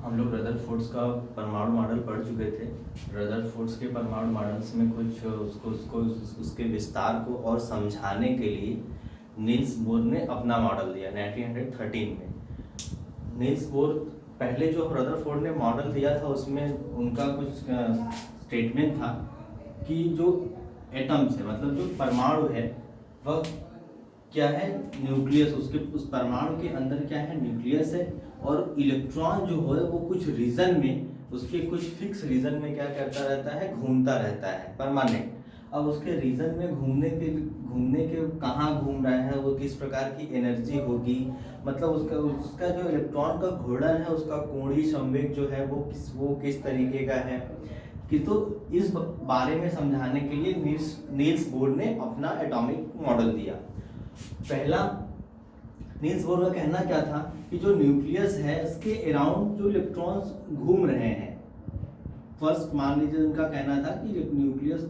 हम लोग रदरफोर्ड्स का परमाणु मॉडल पढ़ चुके थे। रदरफोर्ड्स के परमाणु मॉडल्स में कुछ उसके विस्तार को और समझाने के लिए नील्स बोर ने अपना मॉडल दिया 1913 में। नील्स बोर पहले जो रदरफोर्ड ने मॉडल दिया था उसमें उनका कुछ स्टेटमेंट था कि जो एटम्स है, मतलब जो परमाणु है, वह क्या है, न्यूक्लियस, उसके उस परमाणु के अंदर क्या है, न्यूक्लियस है, और इलेक्ट्रॉन जो है वो कुछ रीजन में, उसके कुछ फिक्स रीजन में क्या करता रहता है, घूमता रहता है, परमानेंट। अब उसके रीजन में घूमने के कहाँ घूम रहा है, वो किस प्रकार की एनर्जी होगी, मतलब उसका जो इलेक्ट्रॉन का घूर्णन है, उसका कोणीय संवेग जो है वो किस तरीके का है कि, तो इस बारे में समझाने के लिए नील्स बोर ने अपना एटॉमिक मॉडल दिया। पहला नील्स बोर का कहना क्या था कि जो न्यूक्लियस है उसके अराउंड जो इलेक्ट्रॉन्स घूम रहे हैं, फर्स्ट मान लीजिए उनका कहना था कि न्यूक्लियस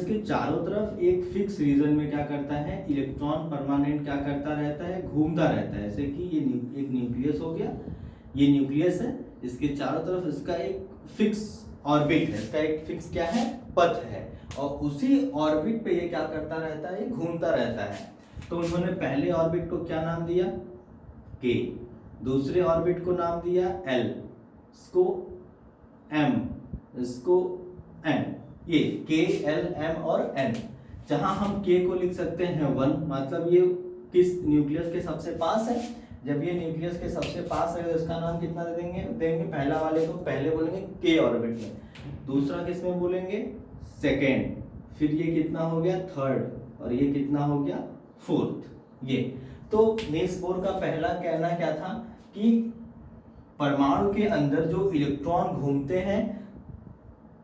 के चारों तरफ एक फिक्स रीजन में क्या करता है, इलेक्ट्रॉन परमानेंट क्या करता रहता है, घूमता रहता है। जैसे कि ये एक न्यूक्लियस हो गया, ये न्यूक्लियस है, इसके चारों तरफ इसका एक फिक्स ऑर्बिट है, इसका एक फिक्स क्या है, पथ है, और उसी ऑर्बिट पे ये क्या करता रहता है, घूमता रहता है। तो उन्होंने पहले ऑर्बिट को क्या नाम दिया, के, दूसरे ऑर्बिट को नाम दिया एल, इसको एम, इसको एन, ये के, एल, एम और एन। जहां हम के को लिख सकते हैं 1, मतलब ये किस न्यूक्लियस के सबसे पास है। जब ये न्यूक्लियस के सबसे पास है तो इसका नाम कितना देंगे, पहला वाले को पहले बोलेंगे के ऑर्बिट में, दूसरा किस में बोलेंगे, सेकेंड, फिर ये कितना हो गया, थर्ड, और ये कितना हो गया, फोर्थ। ये तो नील्स बोर का पहला कहना क्या था कि परमाणु के अंदर जो इलेक्ट्रॉन घूमते हैं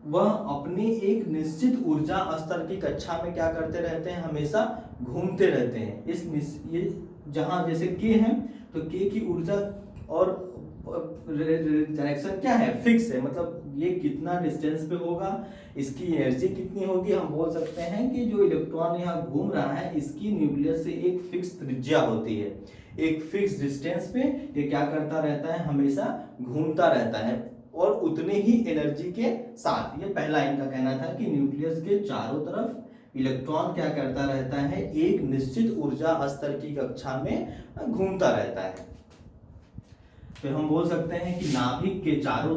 वह अपनी एक निश्चित ऊर्जा स्तर की कक्षा में क्या करते रहते हैं, हमेशा घूमते रहते हैं। ये जहां जैसे के है तो के की ऊर्जा और डायरेक्शन क्या है, फिक्स है, मतलब ये कितना डिस्टेंस पे होगा, इसकी एनर्जी कितनी होगी। हम बोल सकते हैं कि जो इलेक्ट्रॉन यहाँ घूम रहा है इसकी न्यूक्लियस से एक फिक्स त्रिज्या होती है, एक फिक्स डिस्टेंस पे ये क्या करता रहता है, हमेशा घूमता रहता है, और उतने ही एनर्जी के साथ। ये पहला इनका कहना था कि न्यूक्लियस के चारों तरफ इलेक्ट्रॉन क्या करता रहता है, एक निश्चित ऊर्जा स्तर की कक्षा में घूमता रहता है। तो हम बोल सकते हैं कि नाभिक के चारों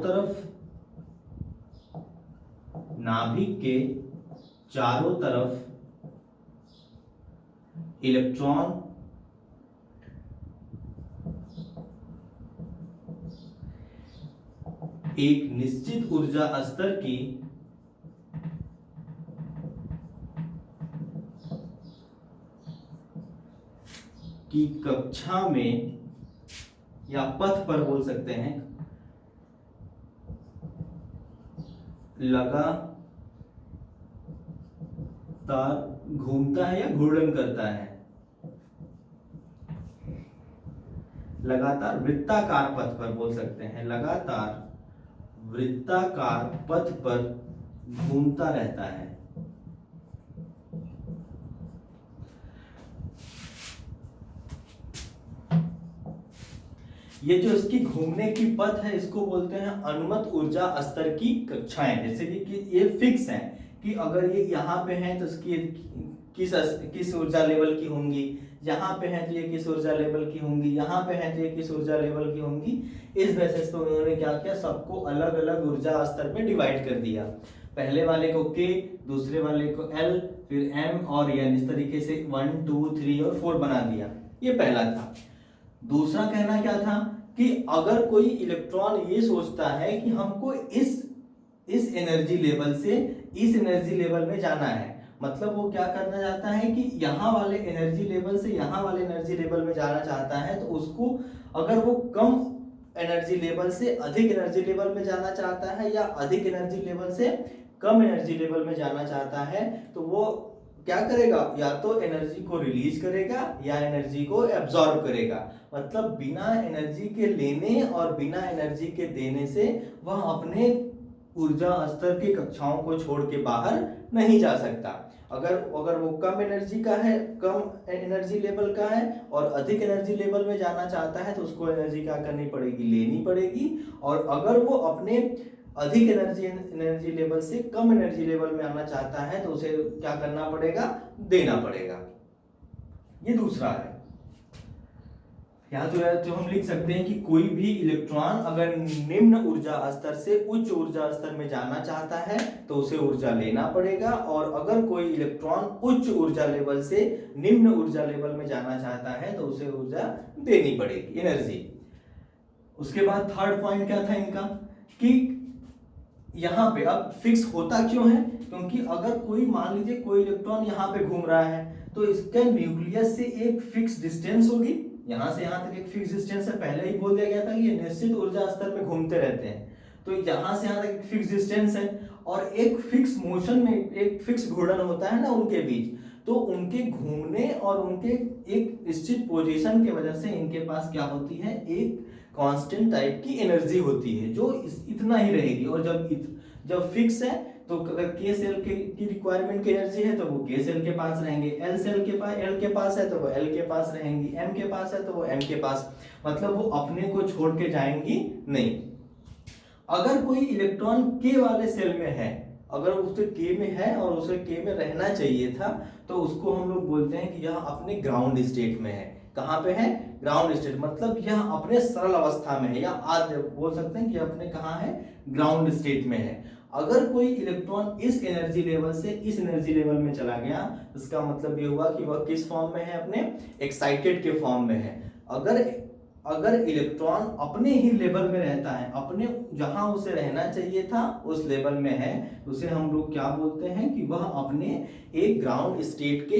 तरफ इलेक्ट्रॉन एक निश्चित ऊर्जा स्तर की कक्षा में या पथ पर बोल सकते हैं, लगातार घूमता है या घूर्णन करता है, लगातार वृत्ताकार पथ पर बोल सकते हैं, लगातार वृत्ताकार पथ पर घूमता रहता है। ये जो इसकी घूमने की पथ है इसको बोलते हैं अनुमत ऊर्जा स्तर की कक्षाएं। जैसे कि ये फिक्स है कि अगर ये यहाँ पे है तो इसकी किस ऊर्जा लेवल की होंगी, यहाँ पे है तो ये किस ऊर्जा लेवल की होंगी, यहाँ पे है तो ये किस ऊर्जा लेवल की होंगी। इस बेसिस पे उन्होंने क्या किया, सबको अलग अलग ऊर्जा स्तर में डिवाइड कर दिया। पहले वाले को के, दूसरे वाले को एल, फिर एम और एन, इस तरीके से 1, 2, 3 और 4 बना दिया। ये पहला था। दूसरा कहना क्या था कि अगर कोई इलेक्ट्रॉन ये सोचता है कि हमको इस एनर्जी लेवल से इस एनर्जी लेवल में जाना है, मतलब वो क्या करना चाहता है कि यहाँ वाले एनर्जी लेवल से यहाँ वाले एनर्जी लेवल में जाना चाहता है, तो उसको अगर वो कम एनर्जी लेवल से अधिक एनर्जी लेवल में जाना चाहता है या अधिक एनर्जी लेवल से कम एनर्जी लेवल में जाना चाहता है, तो वो क्या करेगा, या तो एनर्जी को रिलीज करेगा या एनर्जी को एब्जॉर्ब करेगा। मतलब बिना एनर्जी के लेने और बिना एनर्जी के देने से वह अपने ऊर्जा स्तर की कक्षाओं को छोड़ के बाहर नहीं जा सकता। अगर अगर वो कम एनर्जी का है, कम एनर्जी लेवल का है और अधिक एनर्जी लेवल में जाना चाहता है तो उसको एनर्जी क्या करनी पड़ेगी, लेनी पड़ेगी। और अगर वो अपने अधिक एनर्जी लेवल से कम एनर्जी लेवल में आना चाहता है तो उसे क्या करना पड़ेगा, देना पड़ेगा। ये दूसरा है। यहाँ तो हम लिख सकते हैं कि कोई भी इलेक्ट्रॉन अगर निम्न ऊर्जा स्तर से उच्च ऊर्जा स्तर में जाना चाहता है तो उसे ऊर्जा लेना पड़ेगा, और अगर कोई इलेक्ट्रॉन उच्च ऊर्जा लेवल से निम्न ऊर्जा लेवल में जाना चाहता है तो उसे ऊर्जा देनी पड़ेगी, एनर्जी। उसके बाद थर्ड पॉइंट क्या था इनका, कि यहाँ पे अब फिक्स होता क्यों है, क्योंकि अगर कोई मान लीजिए कोई इलेक्ट्रॉन यहाँ पे घूम रहा है तो इसके न्यूक्लियस से एक फिक्स डिस्टेंस होगी, यहाँ से यहाँ तक एक फिक्स डिस्टेंस है। पहले ही बोल दिया गया था कि ये निश्चित ऊर्जा स्तर में घूमते रहते हैं, तो यहाँ से यहाँ तक एक फिक्स डिस्टेंस है और एक फिक्स मोशन में एक फिक्स घूर्णन होता है ना उनके बीच। तो उनके घूमने और उनके एक निश्चित पोजीशन की वजह से इनके पास क्या होती है, एक कांस्टेंट टाइप की एनर्जी होती है जो इतना ही रहेगी। और जब फिक्स है तो अगर के सेल की रिक्वायरमेंट की एनर्जी है तो वो के सेल के पास रहेंगे, एल सेल के पास एल के पास है तो वो एल के पास रहेंगी, एम के पास है तो वो एम के पास, मतलब वो अपने को छोड़ के जाएंगी नहीं। अगर कोई इलेक्ट्रॉन के वाले सेल में है, अगर उसे के में है और उसे के में रहना चाहिए था तो उसको हम लोग बोलते हैं कि यह अपने ग्राउंड स्टेट में है। कहाँ पे है, ग्राउंड स्टेट, मतलब यह अपने सरल अवस्था में है, या आज बोल सकते हैं कि अपने कहाँ है, ग्राउंड स्टेट में है। अगर कोई इलेक्ट्रॉन इस एनर्जी लेवल से इस एनर्जी लेवल में चला गया, इसका मतलब ये हुआ कि वह किस फॉर्म में है, अपने एक्साइटेड के फॉर्म में है। अगर इलेक्ट्रॉन अपने ही लेवल में रहता है, अपने जहां उसे रहना चाहिए था उस लेवल में है, तो उसे हम लोग क्या बोलते हैं कि वह अपने एक ग्राउंड स्टेट के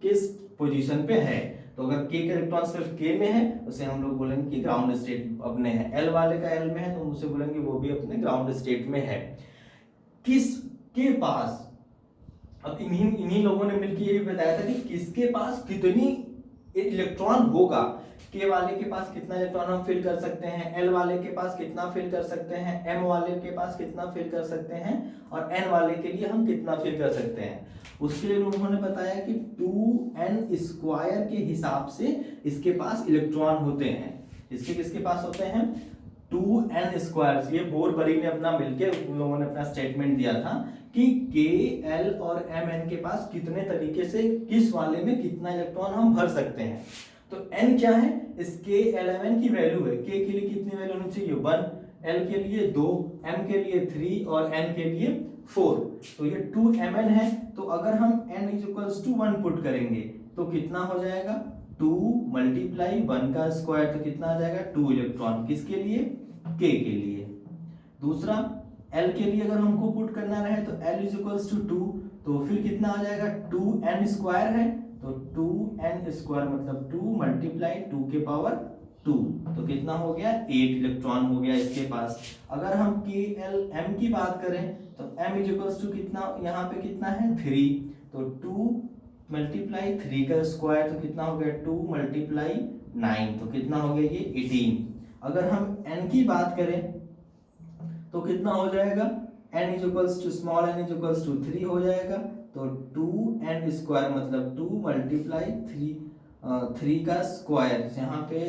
किस पोजीशन पे है। तो अगर के का इलेक्ट्रॉन सिर्फ के में है उसे हम लोग बोलेंगे कि ग्राउंड स्टेट अपने है। एल वाले का एल में है तो उसे बोलेंगे वो भी अपने ग्राउंड स्टेट में है। किसके पास, अब इन्हीं लोगों ने मिलकर ये भी बताया था कि किसके पास कितनी इलेक्ट्रॉन होगा। के वाले के पास कितना इलेक्ट्रॉन हम फिल कर सकते हैं, एल वाले के पास कितना फिल कर सकते हैं, एम वाले के पास कितना फिल कर सकते हैं, और एन वाले के लिए हम कितना फिल कर सकते हैं। उसके लिए उन्होंने बताया कि 2n² के हिसाब से इसके पास इलेक्ट्रॉन होते हैं। इसके किसके पास होते हैं, 2n²। ये बोरबरी ने अपना मिलकर उन लोगों ने अपना स्टेटमेंट दिया था कि के, एल और एम एन के पास कितने तरीके से किस वाले में कितना इलेक्ट्रॉन हम भर सकते हैं। तो n क्या है, इसके एल एम एन की वैल्यू है। के लिए कितनी वैल्यू होनी चाहिए, 1, एल के लिए 2, एम के लिए 3 और एन के लिए 4। तो ये 2mn है। तो अगर हम n = 1 पुट करेंगे तो कितना हो जाएगा, 2 × 1 का स्क्वायर, तो कितना आ जाएगा, 2 इलेक्ट्रॉन। किसके लिए, k के लिए। दूसरा l के लिए अगर हमको पुट करना रहे तो l = 2, तो फिर कितना आ जाएगा, 2n² है तो 2n² मतलब 2 × 2 के पावर 2, तो कितना हो गया, 8 इलेक्ट्रॉन हो गया इसके पास। अगर हम के एल एम की बात करें तो m = कितना, यहाँ पे कितना है, 3, तो 2 × 3 का स्क्वायर, तो कितना हो गया, 2 × 9, तो कितना हो गया ये 18। अगर हम n की बात करें तो कितना हो जाएगा, n = 3 हो जाएगा, तो 2n² मतलब 2 × 3 का स्क्वायर, यहाँ पे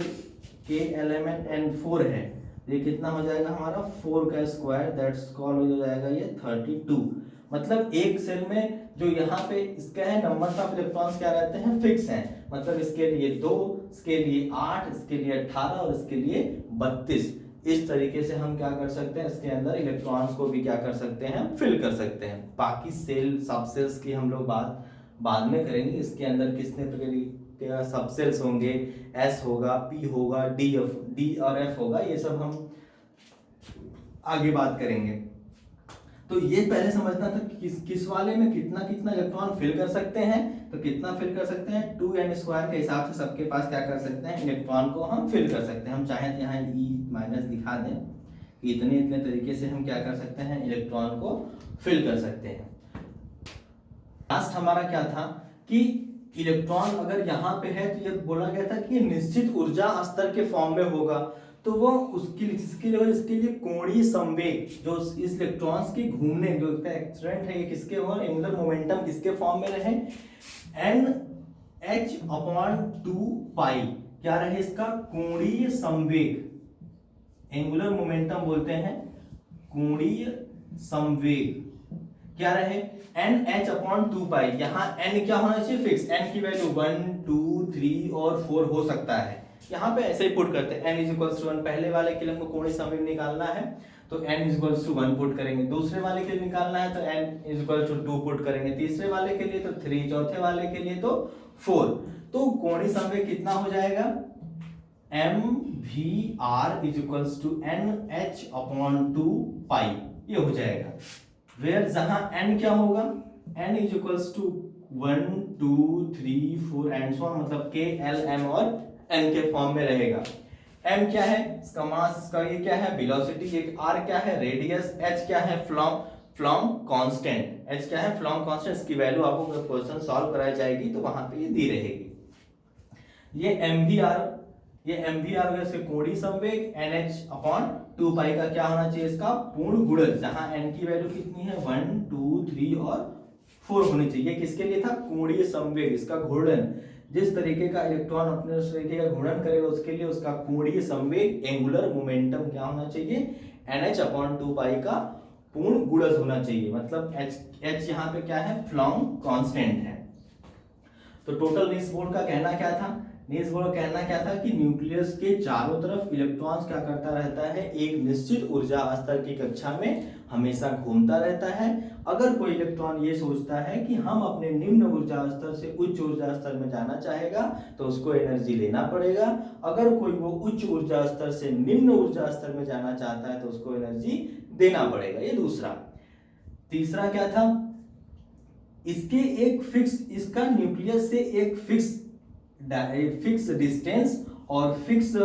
के एलिमेंट n4 है, ये कितना हो जाएगा हमारा 4 का स्क्वायर, दैट्स कॉल हो जाएगा ये 32। मतलब एक सेल में जो यहाँ पे इसका है नंबर ऑफ इलेक्ट्रॉन्स क्या रहते हैं, फिक्स हैं। मतलब इसके लिए 2, इसके लिए 8, इसके लिए 18 और इसके लिए 32। इस तरीके से हम क्या कर सकते हैं, इसके अंदर इलेक्ट्रॉन्स को भी क्या कर सकते हैं, फिल कर सकते हैं। बाकी सेल सबसेल्स की हम लोग बात बाद में करेंगे। इसके अंदर कितने प्रकार के सबसेल्स होंगे, एस होगा, पी होगा, डी और एफ होगा, ये सब हम आगे बात करेंगे। तो ये पहले समझना था कि किस वाले में कितना इलेक्ट्रॉन फिल कर सकते हैं। तो कितना फिल कर सकते हैं, 2n² के हिसाब से सबके पास क्या कर सकते हैं, इलेक्ट्रॉन को हम फिल कर सकते हैं। हम चाहें तो यहाँ E- दिखा दें कि इतने तरीके से हम क्या कर सकते हैं, इलेक्ट्रॉन को फिल कर सकते हैं। लास्ट हमारा क्या था कि इलेक्ट्रॉन अगर यहाँ पे है तो ये बोला गया था कि निश्चित ऊर्जा स्तर के फॉर्म में होगा। तो वो इसके लिए कोणीय संवेग जो इस इलेक्ट्रॉन्स के घूमने जो इसका एक्सटेंट है ये किसके हो एंगुलर मोमेंटम किसके फॉर्म में रहे NH/2 पाई क्या रहे इसका कोणीय संवेग एंगुलर मोमेंटम बोलते हैं कोणीय संवेग क्या रहे NH/2 पाई यहाँ n क्या होना चाहिए फिक्स n की वैल्यू 1 2 3 और 4 हो सकता है यहाँ पे ऐसे ही पुट करते हैं n = 1 पहले वाले के लिए हमको कोणीय संवेग निकालना है तो n = 1 पुट करेंगे दूसरे वाले के लिए निकालना है तो n = 2 पुट करेंगे तीसरे वाले के लिए तो 3 चौथे वाले के लिए तो 4 तो कोणीय संवेग कितना हो जाएगा mvr = NH/2 पाई ये हो जाएगा वेयर जहां n क्या होगा n = 1 2 3 4 एंड सो ऑन मतलब k l m और n के फॉर्म में रहेगा m क्या है इसका मास इसका ये क्या है वेलोसिटी एक r क्या है रेडियस h क्या है फ्लॉम कांस्टेंट h क्या है फ्लॉम कांस्टेंट इसकी वैल्यू आपको अगर क्वेश्चन सॉल्व कराई जाएगी तो वहां पे ये दी रहेगी ये mvr वैसे कोणीय संवेग NH/2 पाई का क्या होना चाहिए इसका पूर्ण गुणज जहां n की वैल्यू कितनी है 1 2 3 और 4 होनी चाहिए किसके लिए था कोणीय संवेग इसका घूर्णन जिस तरीके का इलेक्ट्रॉन अपने उस तरीके का घूर्णन करेगा उसके लिए उसका कोणीय संवेग एंगुलर मोमेंटम क्या होना चाहिए NH/2 पाई का पूर्ण गुणज होना चाहिए मतलब h यहाँ पे क्या है फ्लॉम कांस्टेंट है तो टोटल नील्स बोर का कहना क्या था नील्स बोर का कहना क्या था कि न्यूक्लियस के चारों तरफ इलेक्ट्रॉन्स क्या करता रहता है एक निश्चित ऊर्जा स्तर की कक्षा में हमेशा घूमता रहता है अगर कोई इलेक्ट्रॉन ये सोचता है कि हम अपने निम्न ऊर्जा स्तर से उच्च ऊर्जा स्तर में जाना चाहेगा तो उसको एनर्जी लेना पड़ेगा अगर कोई वो उच्च ऊर्जा स्तर से निम्न ऊर्जा स्तर में जाना चाहता है तो उसको एनर्जी देना पड़ेगा ये दूसरा तीसरा क्या था इसके एक फिक्स इसका न्यूक्लियस से एक फिक्स डिस्टेंस और फिक्स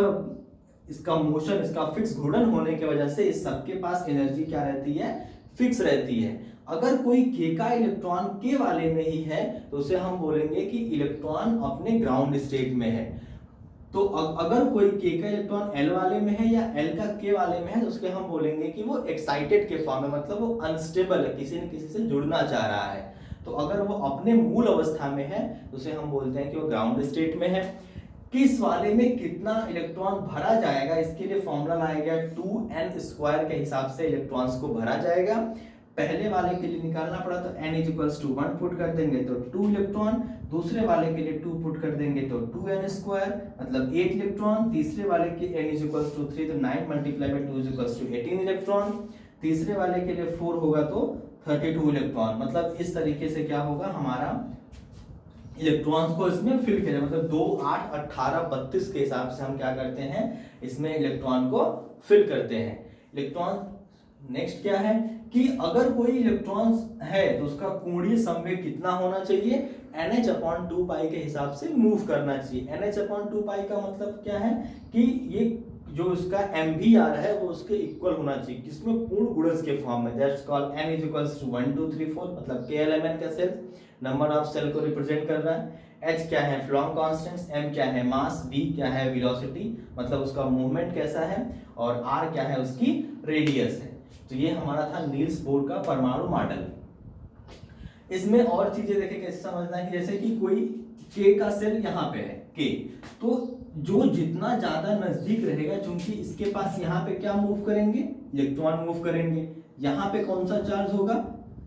इसका मोशन इसका फिक्स घूर्णन होने की वजह से इस सबके पास एनर्जी क्या रहती है फिक्स रहती है अगर कोई k का इलेक्ट्रॉन k वाले में ही है तो उसे हम बोलेंगे कि इलेक्ट्रॉन अपने ग्राउंड स्टेट में है तो अगर कोई k का इलेक्ट्रॉन l वाले में है या l का k वाले में है तो उसके हम बोलेंगे कि वो एक्साइटेड के फॉर्म में मतलब वो अनस्टेबल है किसी न किसी से जुड़ना चाह रहा है तो अगर वो अपने मूल अवस्था में है तो उसे हम बोलते हैं कि वो ग्राउंड स्टेट में है किस वाले में कितना इलेक्ट्रॉन भरा जाएगा इसके लिए फॉर्मूला लाया गया 2n² के हिसाब से इलेक्ट्रॉन्स को भरा जाएगा पहले वाले के लिए निकालना पड़ा तो n = 1 पुट कर देंगे तो 2 इलेक्ट्रॉन दूसरे वाले के लिए 2 पुट कर देंगे तो 2n² मतलब 8 इलेक्ट्रॉन तीसरे वाले के n = 3 तो 9 × 2 = 18 इलेक्ट्रॉन तीसरे वाले के लिए 4 होगा तो 32 इलेक्ट्रॉन मतलब इस तरीके से क्या होगा हमारा इलेक्ट्रॉन्स को इसमें फिल किया मतलब 2 8 18 32 के हिसाब से हम क्या करते हैं इसमें इलेक्ट्रॉन को फिल करते हैं इलेक्ट्रॉन नेक्स्ट क्या है कि अगर कोई इलेक्ट्रॉन्स है तो उसका कोणीय संवेग कितना होना चाहिए NH/2 पाई के हिसाब से मूव करना चाहिए NH/2 पाई का मतलब क्या है कि ये जो इसका MVR है वो उसके इक्वल होना चाहिए किसमें पूर्ण गुणज के फॉर्म में दैट्स कॉल्ड n = 1 2 3 4 मतलब k एलिमेंट का सेल नंबर ऑफ सेल को रिप्रेजेंट कर रहा है h क्या है फ्लॉम कांस्टेंट्स m क्या है मास v क्या है वेलोसिटी मतलब उसका मूवमेंट कैसा है और r क्या है उसकी रेडियस है तो ये हमारा था नील्स बोर का परमाणु मॉडल इसमें और चीजें देखें कैसे समझना है कि जैसे कि कोई k का सेल यहाँ पे है k तो जो जितना ज्यादा नजदीक रहेगा क्योंकि इसके पास यहाँ पे क्या मूव करेंगे इलेक्ट्रॉन मूव करेंगे यहाँ पे कौन सा चार्ज होगा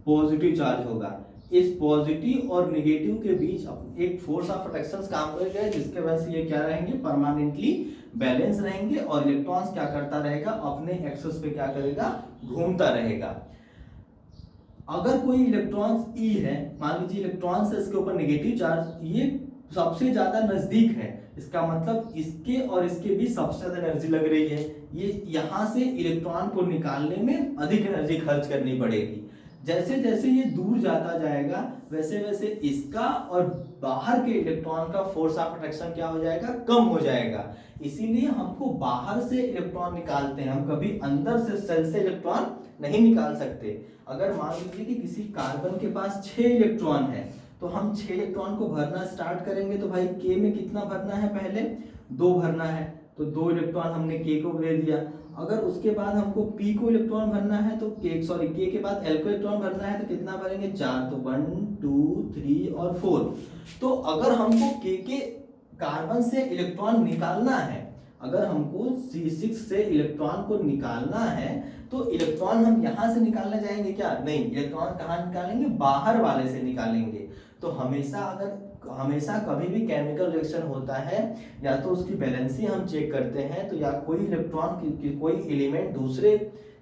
पॉजिटिव चार्ज होगा इस पॉजिटिव और नेगेटिव के बीच एक फोर्स ऑफ अट्रैक्शन काम करेगा जिसके वजह से ये क्या रहेंगे परमानेंटली बैलेंस रहेंगे और इलेक्ट्रॉन्स क्या करता रहेगा अपने एक्सिस पे क्या करेगा घूमता रहेगा अगर कोई इलेक्ट्रॉन्स E है मान लीजिए इलेक्ट्रॉन से इसके ऊपर नेगेटिव चार्ज ये सबसे ज्यादा नजदीक है इसका मतलब इसके और इसके बीच सबसे ज्यादा एनर्जी लग रही है ये यहाँ से इलेक्ट्रॉन को निकालने में अधिक एनर्जी खर्च करनी पड़ेगी जैसे जैसे ये दूर जाता जाएगा वैसे वैसे इसका और बाहर के इलेक्ट्रॉन का फोर्स ऑफ अट्रैक्शन क्या हो जाएगा कम हो जाएगा इसीलिए हमको बाहर से इलेक्ट्रॉन निकालते हैं हम कभी अंदर से सेल से इलेक्ट्रॉन नहीं निकाल सकते अगर मान लीजिए कि किसी कार्बन के पास 6 इलेक्ट्रॉन है तो हम 6 इलेक्ट्रॉन को भरना स्टार्ट करेंगे तो भाई k में कितना भरना है पहले 2 भरना है तो 2 इलेक्ट्रॉन हमने K को दे दिया। अगर उसके बाद हमको P को इलेक्ट्रॉन भरना है तो K के बाद L को इलेक्ट्रॉन भरना है तो कितना भरेंगे 4, तो 1 2 3 और 4। तो अगर हमको K के कार्बन से इलेक्ट्रॉन निकालना है, अगर हमको C6 से इलेक्ट्रॉन को निकालना है तो इलेक्ट्रॉन हम यहां से निकालने जाएंगे क्या? नहीं, इलेक्ट्रॉन कहाँ निकालेंगे? बाहर वाले से निकालेंगे। तो हमेशा कभी भी केमिकल रिएक्शन होता है या तो उसकी बैलेंसी हम चेक करते हैं, तो या कोई इलेक्ट्रॉन कोई एलिमेंट दूसरे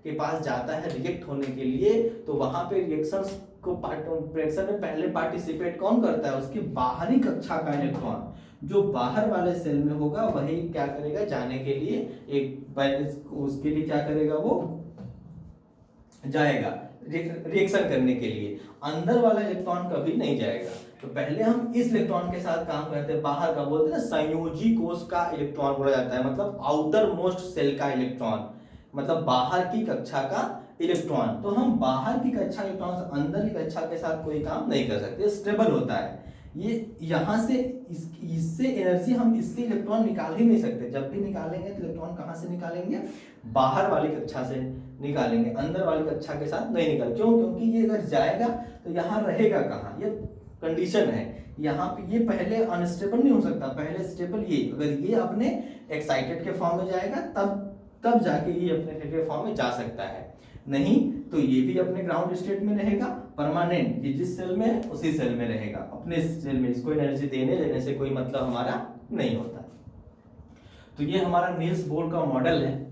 के पास जाता है रिएक्ट होने के लिए, तो वहां पे रिएक्शंस को रिएक्शन में पहले पार्टिसिपेट कौन करता है? उसकी बाहरी कक्षा का इलेक्ट्रॉन जो बाहर वाले सेल में होगा वही क्या करेगा? जाने के लिए उसके लिए क्या करेगा? वो जाएगा रिएक्शन करने के लिए। अंदर वाला इलेक्ट्रॉन कभी नहीं जाएगा। तो पहले हम इस इलेक्ट्रॉन के साथ काम करते हैं, बाहर का बोलते हैं ना, संयोजी कोश का इलेक्ट्रॉन बोला जाता है, मतलब आउटर मोस्ट सेल का इलेक्ट्रॉन, मतलब बाहर की कक्षा का इलेक्ट्रॉन। तो हम बाहर की कक्षा इलेक्ट्रॉन से अंदर की कक्षा के साथ कोई काम नहीं कर सकते, स्टेबल होता है ये। यहाँ से इससे एनर्जी हम इससे इलेक्ट्रॉन निकाल ही नहीं सकते। जब भी निकालेंगे तो इलेक्ट्रॉन कहाँ से निकालेंगे? बाहर वाली कक्षा से निकालेंगे, अंदर वाली कक्षा के साथ नहीं निकाल। क्यों? क्योंकि ये अगर जाएगा तो यहाँ रहेगा कहाँ? ये कंडीशन है। यहाँ पे ये पहले अनस्टेबल नहीं हो सकता, पहले स्टेबल ये। अगर ये अपने एक्साइटेड के फॉर्म में जाएगा तब जाके ये अपने फॉर्म में जा सकता है, नहीं तो ये भी अपने ग्राउंड स्टेट में रहेगा परमानेंट। ये जिस सेल में है उसी सेल में रहेगा, अपने सेल में। इसको एनर्जी देने लेने से कोई मतलब हमारा नहीं होता। तो ये हमारा नील्स बोर का मॉडल है।